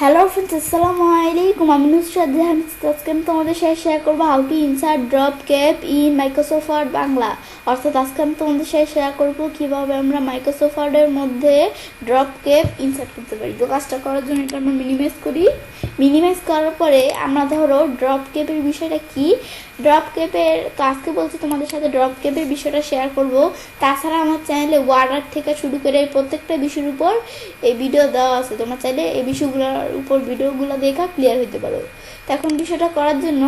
Hello friends, আসসালামু আলাইকুম। আমি নুসরাত জাহান। আজকে আমি তোমাদের সাথে শেয়ার করবো how to insert drop cap in Microsoft Word Bangla. অর্থাৎ আজকে আমি তোমাদের সাথে শেয়ার করবো কীভাবে আমরা মাইক্রোসফট ওয়ার্ডের মধ্যে ড্রপ ক্যাপ ইনসার্ট করতে পারি। তো কাজটা করার জন্য এটা আমরা মিনিমাইজ করি। মিনিমাইজ করার পরে আমরা ধরো ড্রপ ক্যাপের বিষয়টা কি, ড্রপ ক্যাপের আজকে বলছি তোমাদের সাথে ড্রপ ক্যাপের বিষয়টা শেয়ার করব। তাছাড়া আমার চ্যানেলে ওয়ার্ড আর্ট থেকে শুরু করে প্রত্যেকটা বিষয়ের উপর এই ভিডিও দেওয়া আছে, তোমরা চাইলে এই বিষয়গুলোর উপর ভিডিওগুলো দেখা ক্লিয়ার হতে পারো। তো এখন বিষয়টা করার জন্য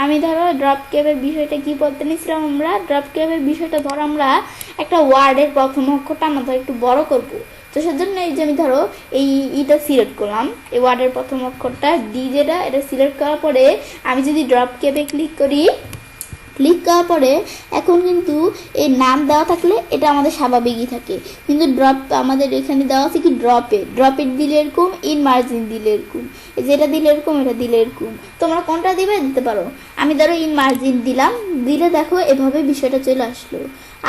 আমি ধরো ড্রপ ক্যাপের বিষয়টা কি বলতে নিয়েছিলাম, আমরা ড্রপ ক্যাপের বিষয়টা ধরো আমরা একটা ওয়ার্ডের প্রথম অক্ষরটা আমরা ধরো একটু বড় করব। তো সেজন্য এই যে আমি ধরো এইটা সিলেক্ট করলাম, এই ওয়ার্ডের প্রথম অক্ষরটা ডি যেটা, এটা সিলেক্ট করার পরে আমি যদি ড্রপ ক্যাপে ক্লিক করি, ক্লিক করার পরে এখন কিন্তু এই নাম দেওয়া থাকলে এটা আমাদের স্বাভাবিকই থাকে, কিন্তু ড্রপ আমাদের এখানে দেওয়া আছে কি ড্রপে দিলে এরকম, ইন মার্জিন দিলে এরকম, যেটা দিলে এরকম, এটা দিলে এরকম। তোমরা কোনটা দিবে দিতে পারো। আমি ধরো ইন মার্জিন দিলাম, দিলে দেখো এভাবে বিষয়টা চলে আসলো।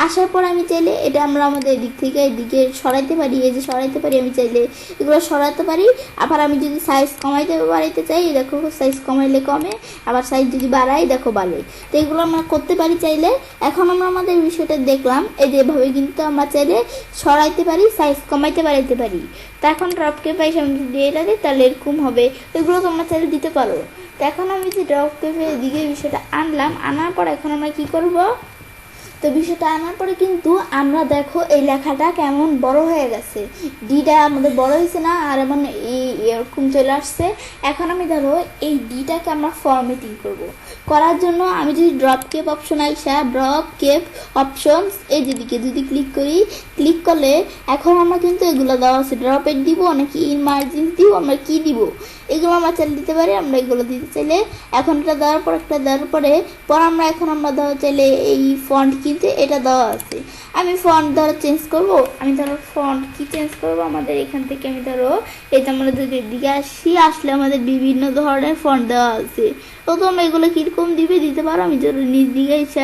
আসার পর আমি চাইলে এটা আমরা আমাদের এদিক থেকে এদিকে সরাইতে পারি, এই যে সরাইতে পারি, আমি চাইলে এগুলো সরাতে পারি। আবার আমি যদি সাইজ কমাইতে বাড়াইতে চাই, দেখো সাইজ কমাইলে কমে, আবার সাইজ যদি বাড়াই দেখো বাড়ে। তো এগুলো আমরা করতে পারি চাইলে। এখন আমরা আমাদের বিষয়টা দেখলাম, এই যে এভাবে কিন্তু আমরা চাইলে সরাইতে পারি, সাইজ কমাইতে বাড়াইতে পারি। তো এখন ড্রপ ক্যাপ পাই আমি যদি এটা দিই তাহলে এরকম হবে। এগুলো তোমরা চাইলে দিতে পারো। তো এখন আমি যে ড্রপ ক্যাপের দিকে বিষয়টা আনলাম, আনার পর এখন আমরা কি করব, তো বিষয়টা আনার পরে কিন্তু আমরা দেখো এই লেখাটা কেমন বড় হয়ে গেছে, ডিটা আমাদের বড় হয়েছে না, আর এমন এরকম চলে আসছে। এখন আমি ধরো এই ডিটাকে আমরা ফরম্যাটিং করব। করার জন্য আমি যদি ড্রপ কেপ অপশন আইসা ড্রপ কেপ অপশনস এই যেদিকে যদি ক্লিক করি, ক্লিক করলে এখন আমরা কিন্তু এগুলো দেওয়া আছে, ড্রপের দিব নাকি ইন মার্জিন দিব, আমরা কি দিব এগুলো আমরা চাইলে দিতে পারি। আমরা এগুলো দিতে চাইলে এখন এটা দেওয়ার পর একটা দেওয়ার পর আমরা এখন আমরা দেওয়া চাইলে এই ফন্ট কিন্তু এটা দেওয়া আছে। আমি ফন্ট ধরো চেঞ্জ করব, আমি ধরো ফন্ট কি চেঞ্জ করব, আমাদের এখান থেকে আমি ধরো এটা আমরা যদি দিকে আসলে আমাদের বিভিন্ন ধরনের ফন্ট দেওয়া আছে। তো তোমরা এগুলো কীরকম দিবে দিতে পারো। আমি ধরো নিজ দিকে এসে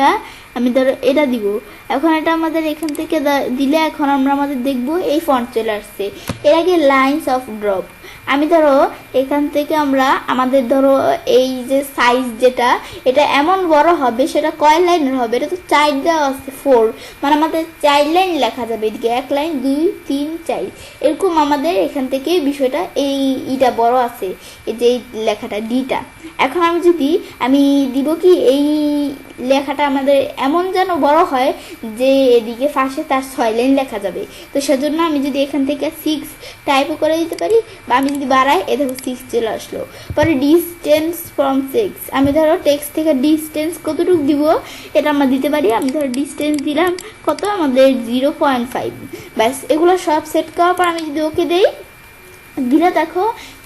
আমি ধরো এটা দিব। এখন এটা আমাদের এখান থেকে দিলে এখন আমরা আমাদের দেখবো এই ফন্ট চলে আসছে। এর আগে লাইনস অফ ড্রপ আমি ধরো এখান থেকে আমরা আমাদের ধরো এই যে সাইজ যেটা, এটা এমন বড় হবে, সেটা কয় লাইনের হবে, এটা তো 4 দেওয়া আছে 4, মানে আমাদের 4 লাইন লেখা যাবে। এদিকে 1 লাইন 2 3 4 এরকম আমাদের এখান থেকে বিষয়টা এইটা বড় আছে, এই যে লেখাটা ডিটা। এখন আমি যদি আমি দিব কি এই লেখাটা আমাদের এমন যেন বড় হয় যে এদিকে পাশে তার 6 লাইন লেখা যাবে। তো সেজন্য আমি যদি এখান থেকে 6 টাইপও করে দিতে পারি, বা আমি যদি বাড়াই এ দেখো 6 চলে আসলো। পরে ডিস্টেন্স ফ্রম 6 আমি ধরো টেক্সট থেকে ডিস্টেন্স কতটুকু দিব এটা আমরা দিতে পারি। আমি ধরো ডিস্টেন্স দিলাম কত, আমাদের 0.5। ব্যাস এগুলো সব সেট করার পর আমি যদি ওকে দেই, দিলে দেখো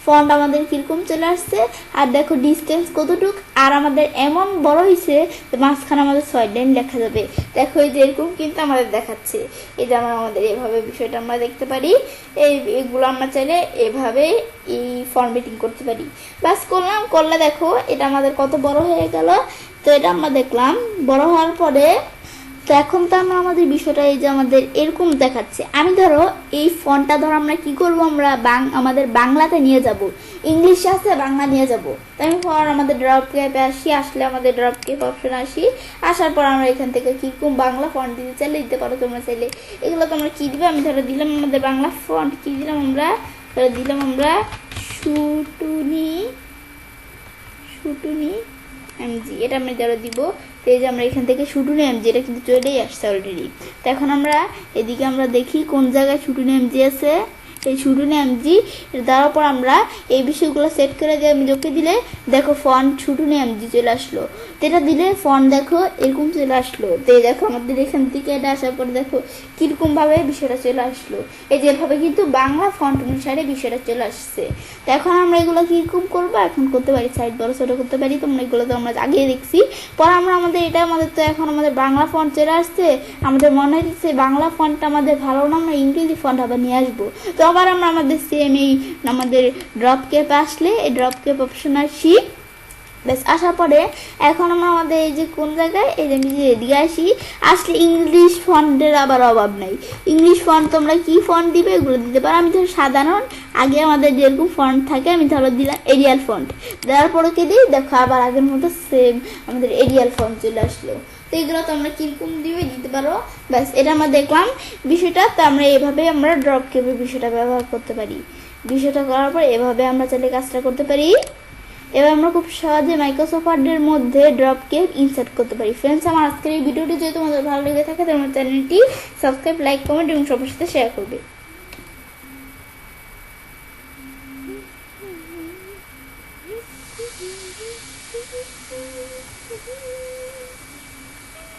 ফন্ট আমাদের কিরকম চলে আসছে, আর দেখো ডিস্টেন্স কতটুক, আর আমাদের এমন বড় হয়েছে যে মাঝখানে আমাদের 6 লাইন লেখা যাবে। দেখো এই যে এরকম কিন্তু আমাদের দেখাচ্ছে। এই যে আমাদের এভাবে বিষয়টা আমরা দেখতে পারি। এইগুলো আমরা চাইলে এভাবে এই ফরম্যাটিং করতে পারি। বাস করলে দেখো এটা আমাদের কত বড় হয়ে গেল। তো এটা আমরা দেখলাম বড় হওয়ার পরে। তো এখন তো আমরা আমাদের বিষয়টা এই যে আমাদের এরকম দেখাচ্ছে। আমি ধরো এই ফন্টটা ধরো আমরা কি করব, আমরা আমাদের বাংলাতে নিয়ে যাব, ইংলিশে আছে বাংলা নিয়ে যাব। তাই আমি পর আমাদের ড্রপ ক্যাপে আসলে আমাদের ড্রপ ক্যাপ অপশন আসার পর আমরা এখান থেকে কীরকম বাংলা ফন্ট দিতে চাইলে দিতে পারো তোমরা চাইলে। এগুলো তোমরা কী দিবে, আমি ধরো দিলাম আমাদের বাংলা ফন্ট কী দিলাম, আমরা শুটুনি এমজি, এটা আমরা যারা দিব। তো এই যে আমরা এখান থেকে শুটুনি এমজি, এটা কিন্তু চলেই আসছে অলরেডি। তো এখন আমরা এদিকে আমরা দেখি কোন জায়গায় শুটুনি এমজি আছে। এই শুটুনি এমজি দেওয়ার পর আমরা এই বিষয়গুলো সেট করে দিয়ে আমি যোগে দিলে দেখো ফন্ট শুটুনি এমজি চলে আসলো। তো এটা দিলে ফন্ট দেখো এরকম চলে আসলো। তো এই দেখো আমাদের এখান থেকে এটা আসার পর দেখো কীরকমভাবে বিষয়টা চলে আসলো। এই যেভাবে কিন্তু বাংলা ফন্ট অনুসারে বিষয়টা চলে আসছে। তো এখন আমরা এগুলো কীরকম করবো, এখন করতে পারি সাইড বড় ছোটো করতে পারি। তোমরা এগুলো তো আমরা আগে দেখছি। পর আমরা আমাদের তো এখন আমাদের বাংলা ফন্ট চলে আসছে। আমাদের মনে হচ্ছে বাংলা ফন্টটা আমাদের ভালো না, আমরা ইংরেজি ফন্ট আবার নিয়ে আসবো। তো আবার আমরা আমাদের সেম এই আমাদের ড্রপ ক্যাপ আসলে এই ড্রপ ক্যাপ অপশন আসি, ব্যাস আসার পরে এখন আমরা আমাদের এই যে কোন জায়গায় এই যে নিজে এদিকে আসলে ইংলিশ ফন্টের আবার অভাব নাই। ইংলিশ ফন্ট তোমরা কি ফন্ট দিবে এগুলো দিতে পারো। আমি ধরো সাধারণ আগে আমাদের যেরকম ফন্ট থাকে আমি ধরো দিলাম এরিয়াল ফন্ট, দেওয়ার পরে কি দিই দেখো আবার আগের মতো সেম আমাদের এরিয়াল ফন্ট চলে আসলো। তো এগুলো তোমরা কিরকম দিতে পারো। ব্যাস এটা আমরা দেখলাম বিষয়টা। তো আমরা এভাবে আমরা ড্রপ কেপের বিষয়টা ব্যবহার করতে পারি। বিষয়টা করার পর এভাবে আমরা চাইলে কাজটা করতে পারি। এবার আমরা খুব সহজে মাইক্রোসফট ওয়ার্ডের মধ্যে ড্রপ কেপ ইনসার্ট করতে পারি। ফ্রেন্ডস, আমার আজকের এই ভিডিওটি যদি তোমাদের ভালো লেগে থাকে তাহলে আমার চ্যানেলটি সাবস্ক্রাইব, লাইক, কমেন্ট এবং সবার সাথে শেয়ার করবে।